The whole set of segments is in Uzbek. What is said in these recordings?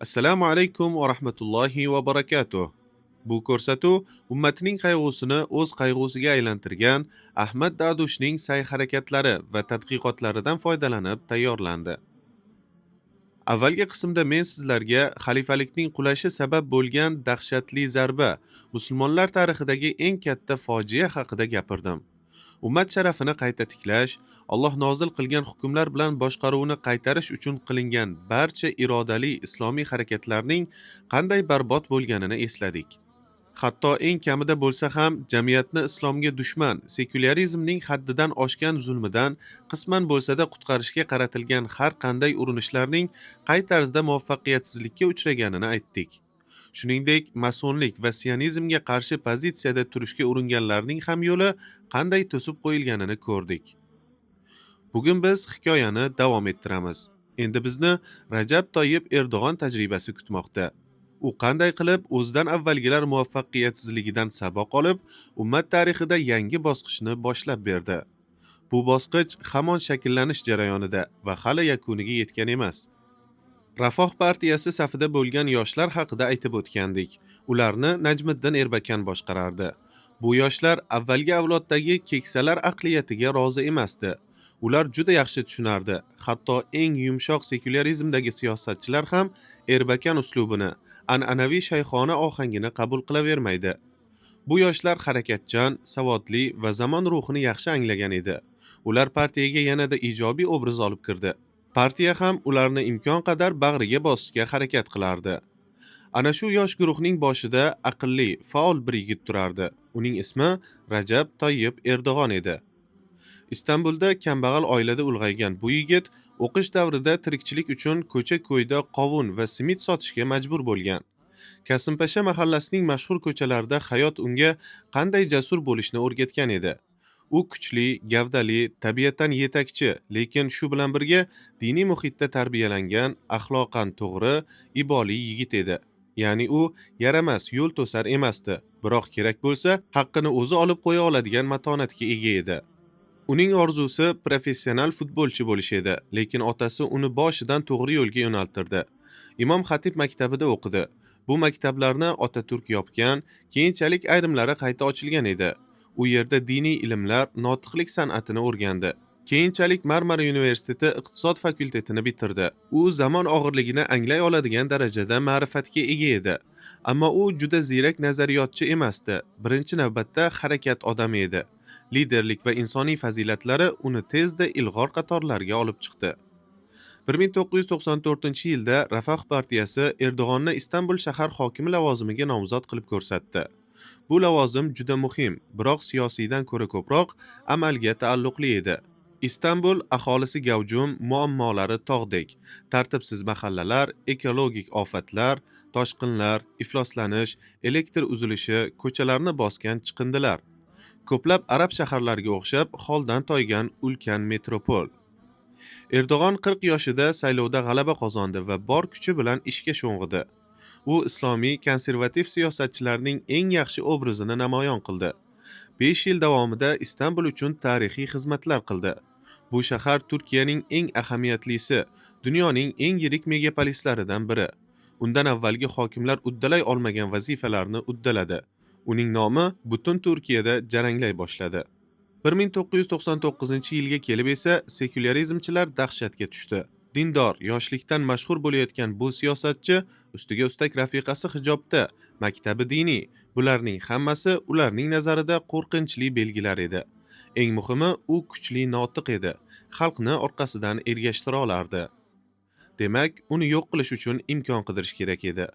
Assalomu alaykum va rahmatullohi va barakatuh. Bu ko'rsatuv ummatining qayg'usini o'z qayg'usiga aylantirgan Ahmad Dadushning sa'y-harakatlari va tadqiqotlaridan foydalanib tayyorlandi. Avvalgi qismda men sizlarga xalifalikning qulashi sabab bo'lgan dahshatli zarba, musulmonlar tarixidagi eng katta fojia haqida gapirdim. Ummat sharafini qayta tiklash, Alloh nozil qilgan hukmlar bilan boshqaruvni qaytarish uchun qilingan barcha irodali islomiy harakatlarning qanday barbod bo'lganini esladik. Hatto eng kamida bo'lsa ham jamiyatni islomga dushman, sekulyarizmning haddidan oshgan zulmidan qisman bo'lsa-da qutqarishga qaratilgan har qanday urinishlarning qay tarzda muvaffaqiyatsizlikka uchraganini aytdik. Shuningdek, masonlik va sionizmga qarshi pozitsiyada turishga uringanlarning ham yo'li qanday to'sib qo'yilganini ko'rdik. Bugun biz hikoyani davom ettiramiz. Endi bizni Rajab Toyyib Erdo'g'on tajribasi kutmoqda. U qanday qilib o'zidan avvalgilar muvaffaqiyatsizligidan saboq olib, ummat tarixida yangi bosqichni boshlab berdi. Bu bosqich hamon shakllanish jarayonida va hali yakuniga yetgan emas. Rafoh partiyasi safida bo'lgan yoshlar haqida aytib o'tgandik. Ularni Najmiddin Erbakan boshqarardi. Bu yoshlar avvalgi avloddagi keksalar aqliyatiga rozi emasdi. Ular juda yaxshi tushunardi. Hatto eng yumshoq sekulyarizmdagi siyosatchilar ham Erbakan uslubini, an'anaviy shayxona ohangini qabul qilavermaydi. Bu yoshlar harakatchan, savodli va zamon ruhini yaxshi anglagan edi. Ular partiyaga yanada ijobiy obraz olib kirdi. Partiya ham ularni imkon qadar bag'riga bosishga harakat qilardi. Ana shu yosh guruhning boshida aqlli, faol bir yigit turardi. Uning ismi Rajab Toyyib Erdo'g'on edi. Istanbulda kambag'al oilada ulg'aygan bu yigit o'qish davrida tirikchilik uchun ko'cha-ko'yda qovun va simit sotishga majbur bo'lgan. Kasimpasha mahallasining mashhur ko'chalarida hayot unga qanday jasur bo'lishni o'rgatgan edi. U kuchli, gavdali, tabiatan yetakchi, lekin shu bilan birga diniy muhitda tarbiyalangan, axloqan to'g'ri, iboli yigit edi. Ya'ni u yaramas, yo'l to'sar emasdi, biroq kerak bo'lsa, haqqini o'zi olib qo'ya oladigan matonatga ega edi. Uning orzusi professional futbolchi bo'lish edi, lekin otasi uni boshidan to'g'ri yo'lga yo'naltirdi. Imom Xatib maktabida o'qidi. Bu maktablarni Otaturk yopgan, keyinchalik ayrimlari qayta ochilgan edi. U yerda diniy ilmlar, notiqlik san'atini o'rgandi. Keyinchalik Marmara universiteti iqtisod fakultetini bitirdi. U zamon og'irligini anglay oladigan darajada ma'rifatga ega edi. Ammo u juda ziyrak nazariyotchi emasdi. Birinchi navbatda harakat odami edi. Liderlik va insoniy fazilatlari uni tezda ilg'or qatorlarga olib chiqdi. 1994-yilda Rafoh partiyasi Erdo'g'onni Istanbul shahar hokimi lavozimiga nomzod qilib ko'rsatdi. Bu lavozim juda muhim, biroq siyosiydan ko'ra ko'proq amalga taalluqli edi. Istanbul aholisi gavjum, muammolari tog'dek, tartibsiz mahallalar, ekologik ofatlar, toshqinlar, ifloslanish, elektr uzilishi, ko'chalarni bosgan chiqindilar. Ko'plab arab shaharlariga o'xshab holdan toygan ulkan metropol. Erdo'g'on 40 yoshida saylovda g'alaba qozondi va bor kuchi bilan ishga sho'ng'idi. U islomiy konservativ siyosatchilarning eng yaxshi obrazini namoyon qildi. 5 yil davomida Istanbul uchun tarixiy xizmatlar qildi. Bu shahar Turkiyaning eng ahamiyatlisi, dunyoning eng yirik megapolislaridan biri. Undan avvalgi hokimlar uddalay olmagan vazifalarni uddaladi. Uning nomi butun Turkiyada jaranglay boshladi. 1999-yilga kelib esa sekulyarizmchilar dahshatga tushdi. Dindor, yoshlikdan mashhur bo'layotgan bu siyosatchi ustiga ustak rafiqasi hijobda, maktabi diniy. Bularning hammasi ularning nazarida qo'rqinchli belgilar edi. Eng muhimi, u kuchli notiq edi. Xalqni orqasidan ergashtira olardi. Demak, uni yo'q qilish uchun imkon qidirish kerak edi.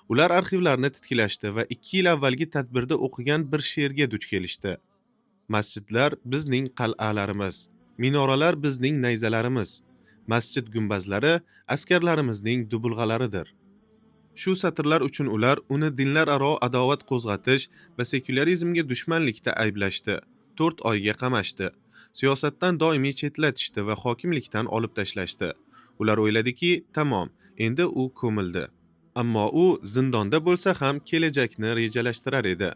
Ular arxivlarni titkilashdi va 2 yil avvalgi tadbirda o'qigan bir she'rga duch kelishdi. Masjidlar bizning qal'alarimiz, minoralar bizning nayzalarimiz, masjid gumbazlari askarlarimizning dubulg'alaridir. Shu satrlar uchun ular uni dinlararo adovat qo'zg'atish va sekulyarizmga dushmanlikda ayblashdi. 4 oyga qamashdi. Siyosatdan doimiy chetlatishdi va hokimlikdan olib tashlashdi. Ular o'yladiki, tamom, endi u ko'mildi. Ammo u zindonda bo'lsa ham kelajakni rejalashtirar edi.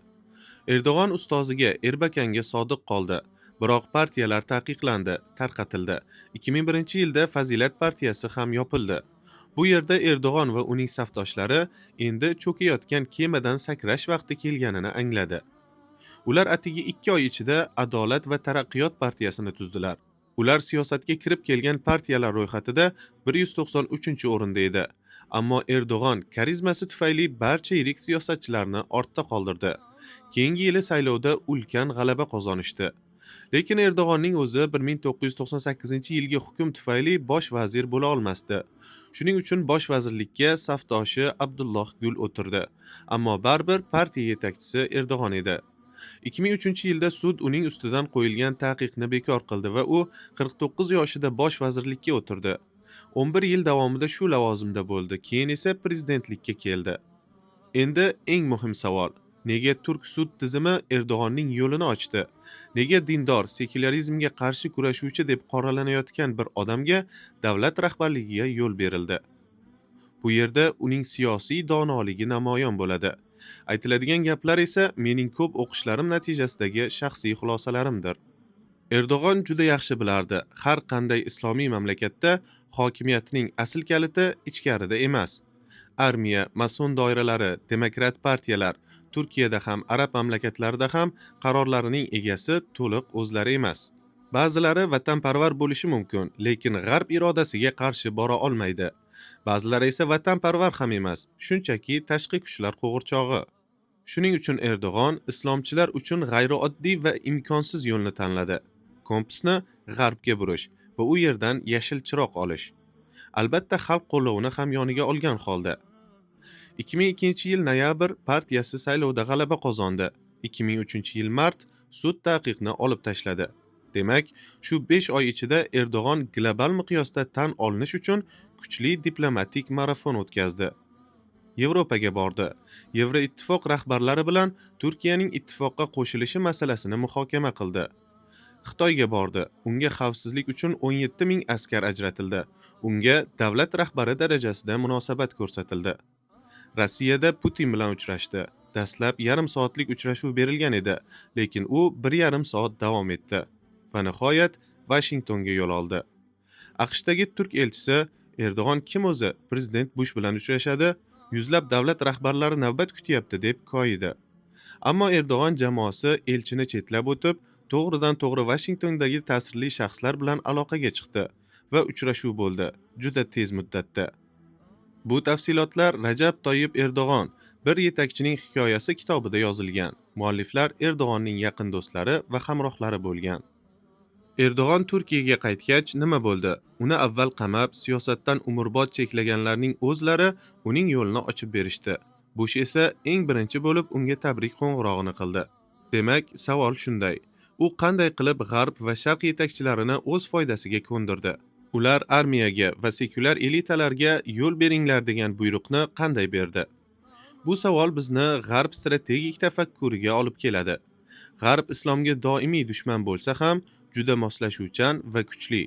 Erdo'g'on ustoziga Erbakanga sodiq qoldi. Biroq partiyalar taqiqlandi, tarqatildi. 2001-yilda Fazilat partiyasi ham yopildi. Bu yerda Erdo'g'on va uning safdoshlari endi cho'kayotgan kemadan sakrash vaqti kelganini angladi. Ular atigi 2 oy ichida Adolat va Taraqqiyot partiyasini tuzdilar. Ular siyosatga kirib kelgan partiyalar ro'yxatida 193-o'rinda edi. Ammo Erdo'g'on karizmasi tufayli barcha yirik siyosatchilarni ortda qoldirdi. Keyingi yili saylovda ulkan g'alaba qozonishdi. Lekin Erdo'g'onning o'zi 1998-yilgi hukm tufayli bosh vazir bo'la olmasdi. Shuning uchun bosh vazirlikka safdoshi Abdulloh Gul o'tirdi. Ammo baribir partiya yetakchisi Erdo'g'on edi. 2003-yilda sud uning ustidan qo'yilgan taqiqni bekor qildi va u 49 yoshida bosh vazirlikka o'tirdi. 11 yil davomida shu lavozimda bo'ldi, keyin esa prezidentlikka keldi. Endi eng muhim savol: nega turk sud tizimi Erdo'g'onning yo'lini ochdi? Nega dindor, sekularizmga qarshi kurashuvchi deb qoralanayotgan bir odamga davlat rahbarligiga yo'l berildi? Bu yerda uning siyosiy donoligi namoyon bo'ladi. Aytiladigan gaplar esa mening ko'p o'qishlarim natijasidagi shaxsiy xulosalarimdir. Erdo'g'on juda yaxshi bilardi, har qanday islomiy mamlakatda hokimiyatning asl kaliti ichkarida emas. Armiya, mason doiralari, demokrat partiyalar, Turkiyada ham, arab mamlakatlarida ham qarorlarining egasi to'liq o'zlari emas. Ba'zilari vatanparvar bo'lishi mumkin, lekin g'arb irodasiga qarshi bora olmaydi. Ba'zilari esa vatanparvar ham emas, shunchaki tashqi kuchlar qo'g'irchog'i. Shuning uchun Erdo'g'on islomchilar uchun g'ayrioddiy va imkonsiz yo'lni tanladi. Kompasni g'arbga burish va u yerdan yashil chiroq olish. Albatta xalq qo'llovini ham yoniga olgan holda. 2002-yil noyabr partiyasi saylovda g'alaba qozondi. 2003-yil mart sud taqiqni olib tashladi. Demak, shu 5 oy ichida Erdo'g'on global miqyosda tan olinish uchun kuchli diplomatik marafon o'tkazdi. Yevropaga bordi. Yevroittifoq rahbarlari bilan Turkiyaning ittifoqqa qo'shilishi masalasini muhokama qildi. Xitoyga bordi. Unga xavfsizlik uchun 17 ming askar ajratildi. Unga davlat rahbari darajasida munosabat ko'rsatildi. Rossiyada Putin bilan uchrashdi. Dastlab yarim soatlik uchrashuv berilgan edi, lekin u 1,5 soat davom etdi va nihoyat Vashingtonga yo'l oldi. AQShdagi turk elchisi: Erdo'g'on kim o'zi? Prezident Bush bilan uchrashadi, yuzlab davlat rahbarlari navbat kutyapti deb koyidi. Ammo Erdo'g'on jamoasi elchini chetlab o'tib, to'g'ridan to'g'ri Vashingtondagi ta'sirli shaxslar bilan aloqaga chiqdi va uchrashuv bo'ldi, juda tez muddatda. Bu tafsilotlar Rajab Toyyib Erdo'g'on, bir yetakchining hikoyasi kitobida yozilgan. Mualliflar Erdo'g'onning yaqin do'stlari va hamrohlari bo'lgan. Erdo'g'on Turkiyaga qaytgach nima bo'ldi? Uni avval qamab, siyosatdan umrbod cheklaganlarning o'zlari uning yo'lini ochib berishdi. Bush esa eng birinchi bo'lib unga tabrik qo'ng'irog'ini qildi. Demak, savol shunday: u qanday qilib g'arb va sharq yetakchilarini o'z foydasiga ko'ndirdi? Ular armiyaga va sekulyar elitalarga yo'l beringlar degan buyruqni qanday berdi? Bu savol bizni g'arb strategik tafakkuriga olib keladi. G'arb islomga doimiy dushman bo'lsa ham juda moslashuvchan va kuchli.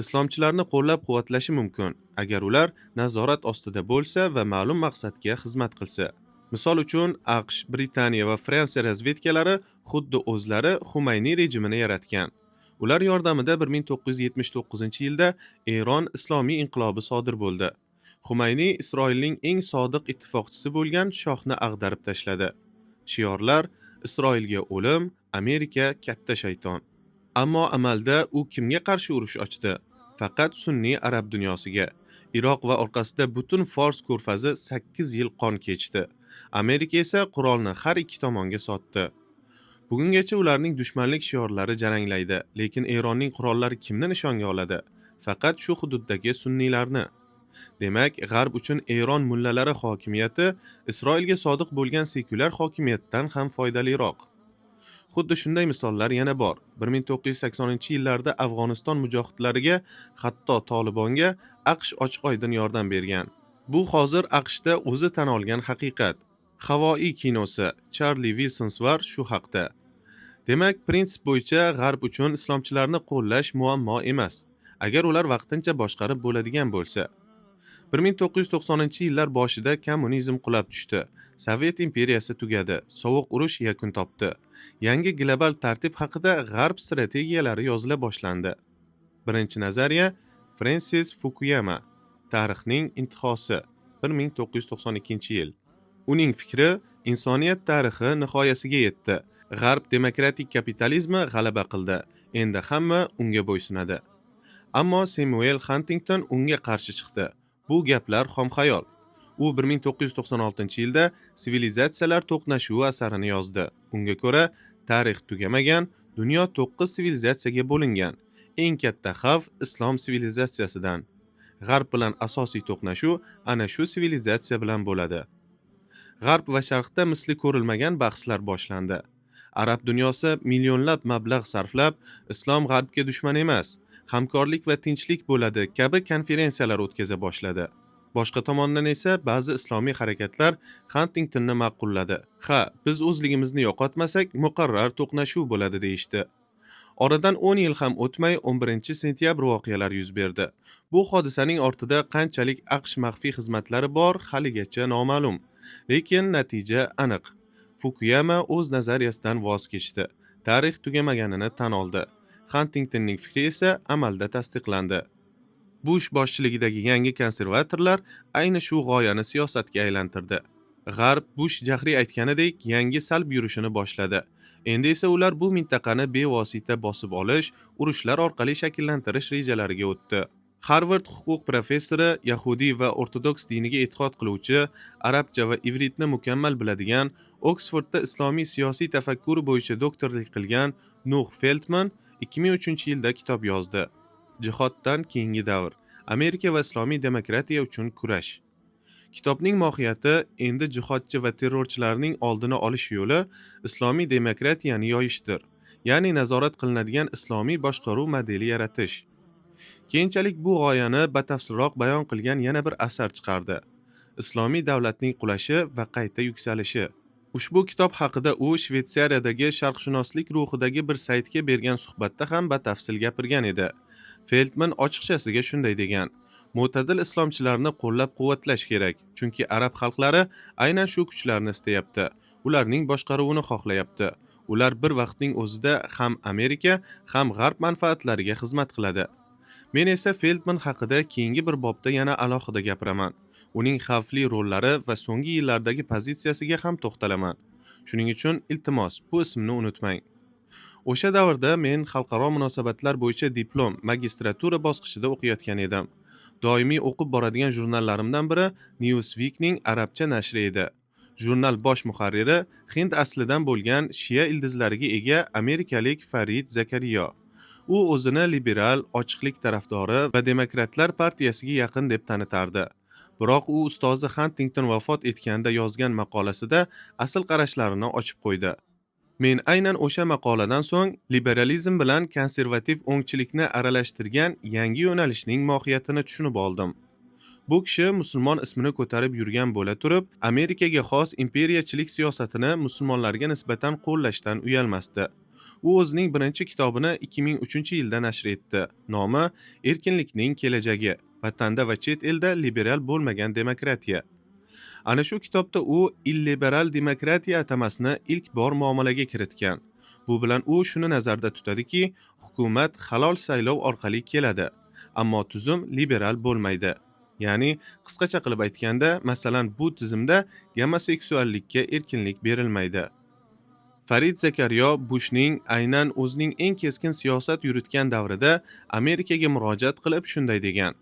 Islomchilarni qo'llab-quvvatlashi mumkin, agar ular nazorat ostida bo'lsa va ma'lum maqsadga xizmat qilsa. Misol uchun, AQSh, Britaniya va Fransiya razvedkalari xuddi o'zlari Xumayniy rejimini yaratgan. Ular yordamida 1979-yilda Eron islomiy inqilobi sodir bo'ldi. Xumayniy Isroilning eng sodiq ittifoqchisi bo'lgan shohni ag'darib tashladi. Shiorlar: Isroilga o'lim, Amerika katta shayton. Ammo amalda u kimga qarshi urush ochdi? Faqat sunniy arab dunyosiga. Iroq va orqasida butun Fors ko'rfazi 8 yil qon kechdi. Amerika esa qurolni har ikki tomonga sotdi. Bugungacha ularning dushmanlik shiorlari jaranglaydi, lekin Eronning qurollari kimni nishonga oladi? Faqat shu hududdagi sunniylarni. Demak, g'arb uchun Eron mullalari hokimiyati Isroilga sodiq bo'lgan sekulyar hokimiyatdan ham foydaliroq. Xuddi shunday misollar yana bor. 1980-yillarda Afg'oniston mujohidlariga, hatto Tolibonga AQSh ochiq-oydin yordam bergan. Bu hozir AQShda o'zi tan olgan haqiqat. Havoiy kinosi Charlie Wilsonsvar shu haqda. Demak, prinsip bo'yicha g'arb uchun islomchilarni qo'llash muammo emas, agar ular vaqtincha boshqarib bo'ladigan bo'lsa. 1990-yillar boshida kommunizm qulab tushdi. Sovet imperiyasi tugadi, sovuq urush yakun topdi. Yangi global tartib haqida g'arb strategiyalari yozila boshlandi. Birinchi nazariya Francis Fukuyama. Tarixning intihosi 1992-yil. Uning fikri insoniyat tarixi nihoyasiga yetdi. G'arb demokratik kapitalizmi g'alaba qildi. Endi hamma unga bo'ysunadi. Ammo Samuel Huntington unga qarshi chiqdi. Bu gaplar xomxayol. U 1996-yilda Sivilizatsiyalar to'qnashuvi asarini yozdi. Unga ko'ra, tarix tugamagan, dunyo 9 sivilizatsiyaga bo'lingan. Eng katta xavf islom sivilizatsiyasidan. G'arb bilan asosiy to'qnashuv ana shu sivilizatsiya bilan bo'ladi. G'arb va sharqda misli ko'rilmagan bahslar boshlandi. Arab dunyosi millionlab mablag' sarflab, islom g'arbga dushman emas, hamkorlik va tinchlik bo'ladi kabi konferensiyalar o'tkaza boshladi. Boshqa tomondan esa ba'zi islomiy harakatlar Huntingtonni ma'qulladi. Ha, biz o'zligimizni yo'qotmasak, muqarrar to'qnashuv bo'ladi deyishdi. Oradan 10 yil ham o'tmay 11-sentyabr voqealari yuz berdi. Bu hodisaning ortida qanchalik AQSh maxfiy xizmatlari bor haligacha noma'lum. Lekin natija aniq. Fukuyama o'z nazariyasidan voz kechdi. Tarix tugamaganini tan oldi. Huntingtonning fikri esa amalda tasdiqlandi. Bush boshchiligidagi yangi konservatorlar ayni shu g'oyani siyosatga aylantirdi. G'arb Bush jahriy aytganidek yangi salb yurishini boshladi. Endi esa ular bu mintaqani bevosita bosib olish, urushlar orqali shakllantirish rejalariga o'tdi. Harvard huquq professori, yahudiy va ortodoks diniga e'tiqod qiluvchi, arabcha va ivritni mukammal biladigan, Oksfordda islomiy siyosiy tafakkur bo'yicha doktorlik qilgan Nuh Feldman 2003-yilda kitob yozdi. Jihoddan keyingi davr. Amerika va islomiy demokratiya uchun kurash. Kitobning mohiyati endi jihodchi va terrorchilarning oldini olish yo'li islomiy demokratiyani yoyishdir. Ya'ni nazorat qilinadigan islomiy boshqaruv modeli yaratish. Keyinchalik bu g'oyani batafsilroq bayon qilgan yana bir asar chiqardi. Islomiy davlatning qulashi va qayta yuksalishi. Ushbu kitob haqida u Shvetsariyadagi sharqshunoslik ruhidagi bir saytga bergan suhbatda ham batafsil gapirgan edi. Feldman ochiqchasiga shunday degan: Mo'tadil islomchilarni qo'llab-quvvatlash kerak, chunki arab xalqlari aynan shu kuchlarni istayapti. Ularning boshqaruvini xohlayapti. Ular bir vaqtning o'zida ham Amerika, ham g'arb manfaatlariga xizmat qiladi. Men esa Feldman haqida keyingi bir bobda yana alohida gapiraman. Uning xavfli rollari va so'nggi yillardagi pozitsiyasiga ham to'xtalaman. Shuning uchun iltimos, bu ismni unutmang. O'sha davrda men xalqaro munosabatlar bo'yicha diplom, magistratura bosqichida o'qiyotgan edim. Doimiy o'qib boradigan jurnallarimdan biri Newsweek'ning arabcha nashri edi. Jurnal bosh muharriri Hind aslidan bo'lgan Shia ildizlariga ega amerikalik Farid Zakariyo. U o'zini liberal, ochiqlik tarafdori va demokratlar partiyasiga yaqin deb tanitardi. Biroq u ustozi Huntington vafot etganda yozgan maqolasida asl qarashlarini ochib qo'ydi. Men aynan o'sha maqoladan so'ng liberalizm bilan konservativ o'ngchilikni aralashtirgan yangi yo'nalishning mohiyatini tushunib oldim. Bu kishi musulmon ismini ko'tarib yurgan bo'la turib, Amerikaga xos imperiyachilik siyosatini musulmonlarga nisbatan qo'llashdan uyalmasdi. U o'zining birinchi kitobini 2003-yilda nashr etdi. Nomi Erkinlikning kelajagi. Vatanda va chet elda liberal bo'lmagan demokratiya. Ana shu kitobda u illiberal demokratiya atamasini ilk bor muomalaga kiritgan. Bu bilan u shuni nazarda tutadiki, hukumat halol saylov orqali keladi, ammo tuzum liberal bo'lmaydi. Ya'ni qisqacha qilib aytganda, masalan, bu tizimda gomoseksuallikka erkinlik berilmaydi. Farid Zakariyo Bushning aynan o'zining eng keskin siyosat yuritgan davrida Amerikaga murojaat qilib shunday degan: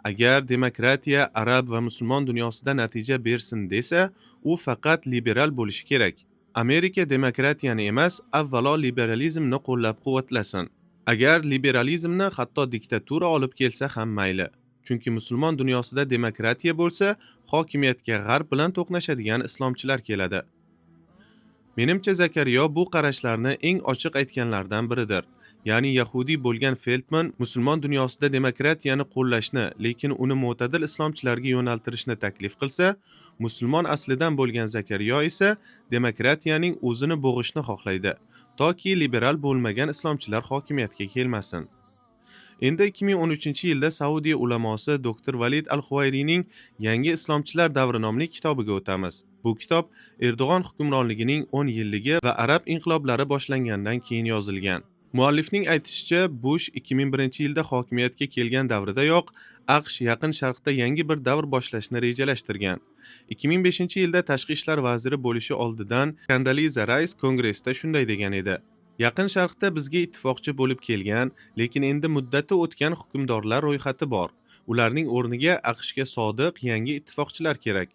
Agar demokratiya arab va musulmon dunyosida natija bersin desa, u faqat liberal bo'lishi kerak. Amerika demokratiyani emas, avvalo liberalizmni qo'llab-quvvatlasin. Agar liberalizmni hatto diktatura olib kelsa ham mayli. Chunki musulmon dunyosida demokratiya bo'lsa, hokimiyatga g'arb bilan to'qnashadigan islomchilar keladi. Menimcha Zakariyo bu qarashlarni eng ochiq aytganlardan biridir. Ya'ni yahudiy bo'lgan Feldman musulmon dunyosida demokratiyani qo'llashni, lekin uni mo'tadil islomchilarga yo'naltirishni taklif qilsa, musulmon aslidan bo'lgan Zakariyo esa demokratiyaning o'zini bo'g'ishni xohlaydi, toki liberal bo'lmagan islomchilar hokimiyatga kelmasin. Endi 2013-yilda Saudiya ulamosi Dr. Valid al-Huvayriyning Yangi islomchilar davri nomli kitobiga o'tamiz. Bu kitob Erdo'g'on hukmronligining 10 yilligi va arab inqiloblari boshlangandan keyin yozilgan. Muallifning aytishicha, Bush 2001-yilda hokimiyatga kelgan davridayoq AQSh Yaqin Sharqda yangi bir davr boshlashni rejalashtirgan. 2005-yilda tashqi ishlar vaziri bo'lishi oldidan Condoleezza Rice Kongressda shunday degan edi: Yaqin Sharqda bizga ittifoqchi bo'lib kelgan, lekin endi muddati o'tgan hukmdorlar ro'yxati bor. Ularning o'rniga AQShga sodiq yangi ittifoqchilar kerak.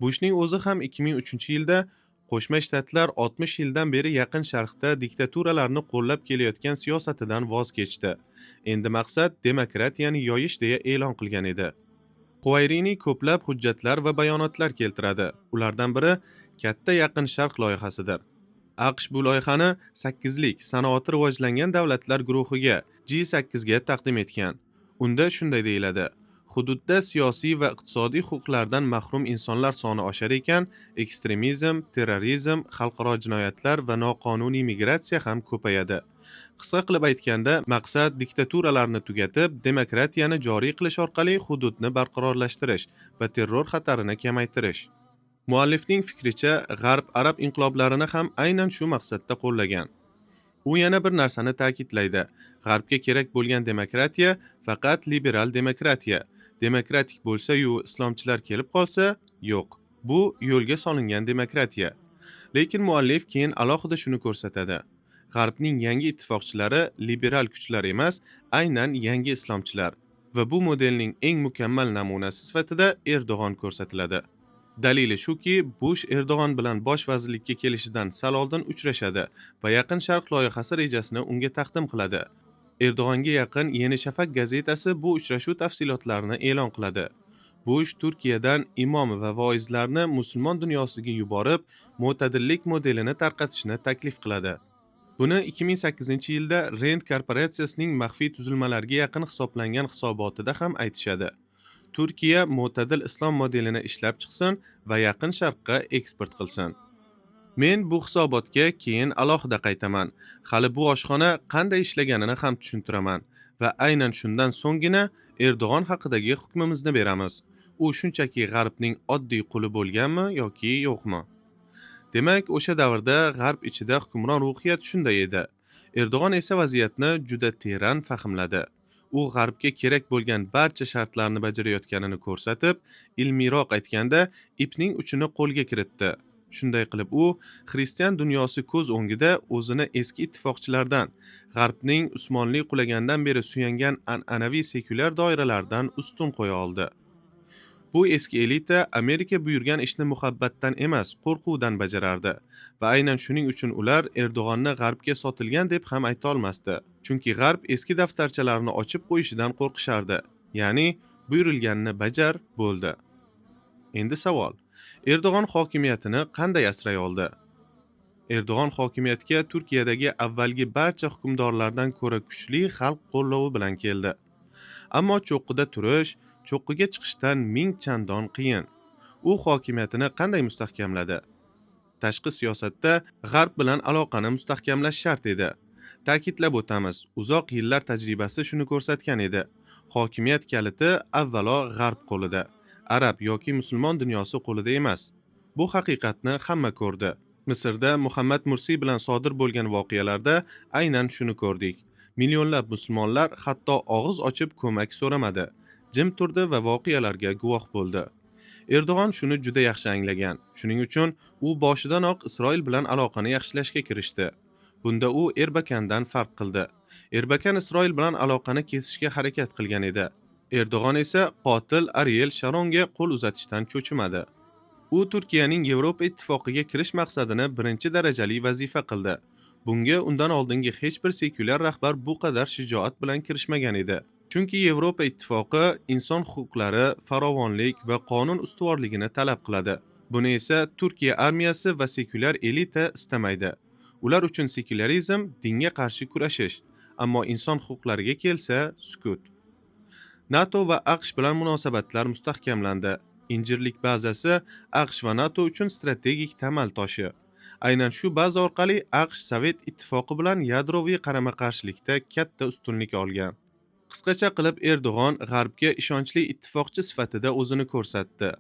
Bushning o'zi ham 2003-yilda Qo'shma Shtatlar 60 yildan beri Yaqin Sharqda diktaturalarni qo'llab kelayotgan siyosatidan voz kechdi. Endi maqsad demokratiyani yoyish deya e'lon qilgan edi. Quayrini ko'plab hujjatlar va bayonotlar keltiradi. Ulardan biri Katta Yaqin Sharq loyihasidir. AQSh bu loyihani 8lik sanoati rivojlangan davlatlar guruhiga G8 ga taqdim etgan. Unda shunday deyiladi: Hududda siyosiy va iqtisodiy huquqlardan mahrum insonlar soni oshar ekan, ekstremizm, terrorizm, xalqaro jinoyatlar va noqonuniy migratsiya ham ko'payadi. Qisqa qilib aytganda, maqsad diktaturalarni tugatib, demokratiyani joriy qilish orqali hududni barqarorlashtirish va terror xatarini kamaytirish. Muallifning fikricha, G'arb arab inqiloblarini ham aynan shu maqsadda qo'llagan. U yana bir narsani ta'kidlaydi: G'arbga kerak bo'lgan demokratiya faqat liberal demokratiya. Demokratik bo'lsa-yu islomchilar kelib qolsa, yo'q. Bu yo'lga solingan demokratiya. Lekin muallif keyin alohida shuni ko'rsatadi: G'arbning yangi ittifoqchilari liberal kuchlar emas, aynan yangi islomchilar. Va bu modelning eng mukammal namunasi sifatida Erdo'g'on ko'rsatiladi. Dalili shuki, Bush Erdo'g'on bilan bosh vazirlikka kelishidan sal oldin uchrashadi va Yaqin Sharq loyihasi rejasini unga taqdim qiladi. Erdo'g'onga yaqin Yeni Shafaq gazetasi bu uchrashuv tafsilotlarini e'lon qiladi. Bush Turkiyadan imom va voizlarni musulmon dunyosiga yuborib, mo'tadillik modelini tarqatishni taklif qiladi. Buni 2008-yilda Rand korporatsiyasining maxfiy tuzilmalarga yaqin hisoblangan hisobotida ham aytishadi. Turkiya mo'tadil islom modelini ishlab chiqsin va Yaqin Sharqqa eksport qilsin. Men bu hisobotga keyin alohida qaytaman. Hali bu oshxona qanday ishlaganini ham tushuntiraman va aynan shundan so'nggina Erdo'g'on haqidagi hukmimizni beramiz. U shunchaki G'arbning oddiy quli bo'lganmi yoki yo'qmi? Demak, o'sha davrda G'arb ichida hukmron ruhiyat shunday edi. Erdo'g'on esa vaziyatni juda teran fahmladi. U G'arbga kerak bo'lgan barcha shartlarni bajarayotganini ko'rsatib, ilmiyroq aytganda, ipning uchini qo'lga kiritdi. Shunday qilib u xristian dunyosi ko'z o'ngida o'zini eski ittifoqchilardan, G'arbning Usmonli qulagandan beri suyangan an'anaviy sekulyar doiralardan ustun qo'ya oldi. Bu eski elita Amerika buyurgan ishni muhabbatdan emas, qo'rquvdan bajarardi va aynan shuning uchun ular Erdo'g'onni G'arbga sotilgan deb ham ayta olmasdi. Chunki G'arb eski daftarchalarni ochib qo'yishidan qo'rqishardi. Ya'ni buyurilganini bajar, bo'ldi. Endi savol: Erdo'g'on hokimiyatini qanday asray oldi? Erdo'g'on hokimiyatga Turkiyadagi avvalgi barcha hukmdorlardan ko'ra kuchli xalq qo'llovi bilan keldi. Ammo cho'qqida turish, cho'qqiga chiqishdan ming chandon qiyin. U hokimiyatini qanday mustahkamladi? Tashqi siyosatda G'arb bilan aloqani mustahkamlash shart edi. Ta'kidlab o'tamiz, uzoq yillar tajribasi shuni ko'rsatgan edi. Hokimiyat kaliti avvalo G'arb qo'lida, arab yoki musulmon dunyosi qo'lida emas. Bu haqiqatni hamma ko'rdi. Misrda Muhammad Mursi bilan sodir bo'lgan voqealarda aynan shuni ko'rdik. Millionlab musulmonlar hatto og'iz ochib ko'mak so'ramadi. Jim turdi va voqealarga guvoh bo'ldi. Erdo'g'on shuni juda yaxshi anglagan. Shuning uchun u boshidanoq Isroil bilan aloqani yaxshilashga kirishdi. Bunda u Erbakandan farq qildi. Erbakan Isroil bilan aloqani kesishga harakat qilgan edi. Erdo'g'on esa qotil Ariel Sharonga qo'l uzatishdan cho'chimadi. U Turkiyaning Yevropa ittifoqiga kirish maqsadini birinchi darajali vazifa qildi. Bunga undan oldingi hech bir sekulyar rahbar bu qadar shijoat bilan kirishmagan edi. Chunki Yevropa ittifoqi inson huquqlari, farovonlik va qonun ustuvorligini talab qiladi. Buni esa Turkiya armiyasi va sekulyar elita istamaydi. Ular uchun sekularizm dinga qarshi kurashish, ammo inson huquqlariga kelsa sukut. NATO va AQSh bilan munosabatlar mustahkamlandi. Injirlik bazasi AQSh va NATO uchun strategik tamal toshi. Aynan shu baza orqali AQSh Sovet ittifoqi bilan yadroviy qarama-qarshilikda katta ustunlik olgan. Qisqacha qilib, Erdo'g'on G'arbga ishonchli ittifoqchi sifatida o'zini ko'rsatdi.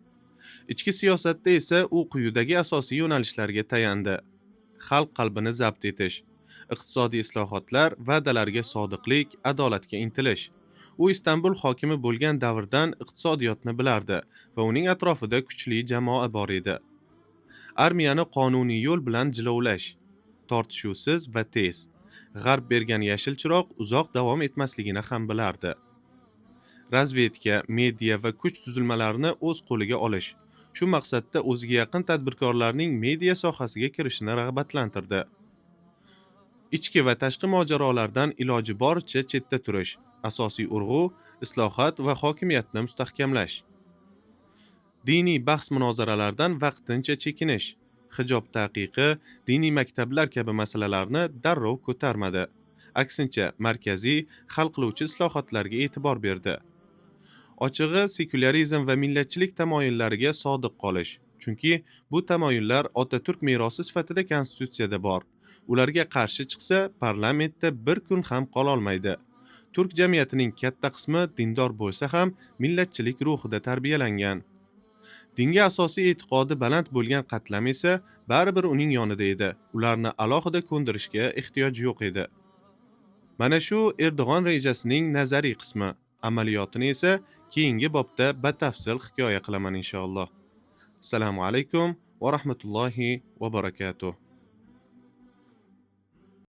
Ichki siyosatda esa u quyidagi asosiy yo'nalishlarga tayandi: xalq qalbini zabt etish, iqtisodiy islohotlar, va'dalarga sodiqlik, adolatga intilish. U Istanbul hokimi bo'lgan davrdan iqtisodiyotni bilardi va uning atrofida kuchli jamoa bor edi. Armiyani qonuniy yo'l bilan jilovlash, tortishuvsiz va tez. G'arb bergan yashil chiroq uzoq davom etmasligini ham bilardi. Razvedka, media va kuch tuzilmalarini o'z qo'liga olish. Shu maqsadda o'ziga yaqin tadbirkorlarning media sohasiga kirishini rag'batlantirdi. Ichki va tashqi mojarolardan iloji boricha chetda turish. Asosiy urg'u islohot va hokimiyatni mustahkamlash. Diniy bahs-munozaralardan vaqtincha chekinish. Hijob taqiqi, diniy maktablar kabi masalalarni darrov ko'tarmadi. Aksincha, markaziy, hal qiluvchi islohotlarga e'tibor berdi. Ochig'i, sekularizm va millatchilik tamoyillariga sodiq qolish. Chunki bu tamoyillar Otaturk merosi sifatida konstitutsiyada bor. Ularga qarshi chiqsa, parlamentda bir kun ham qololmaydi. Turk jamiyatining katta qismi dindor bo'lsa ham, millatchilik ruhida tarbiyalangan. Dinga asosiy e'tiqodi baland bo'lgan qatlam esa baribir uning yonida edi. Ularni alohida ko'ndirishga ehtiyoj yo'q edi. Mana shu Erdo'g'on rejasining nazariy qismi, amaliyotini esa keyingi bobda batafsil hikoya qilaman inshaalloh. Assalomu alaykum va rahmatullohi va barakatuh.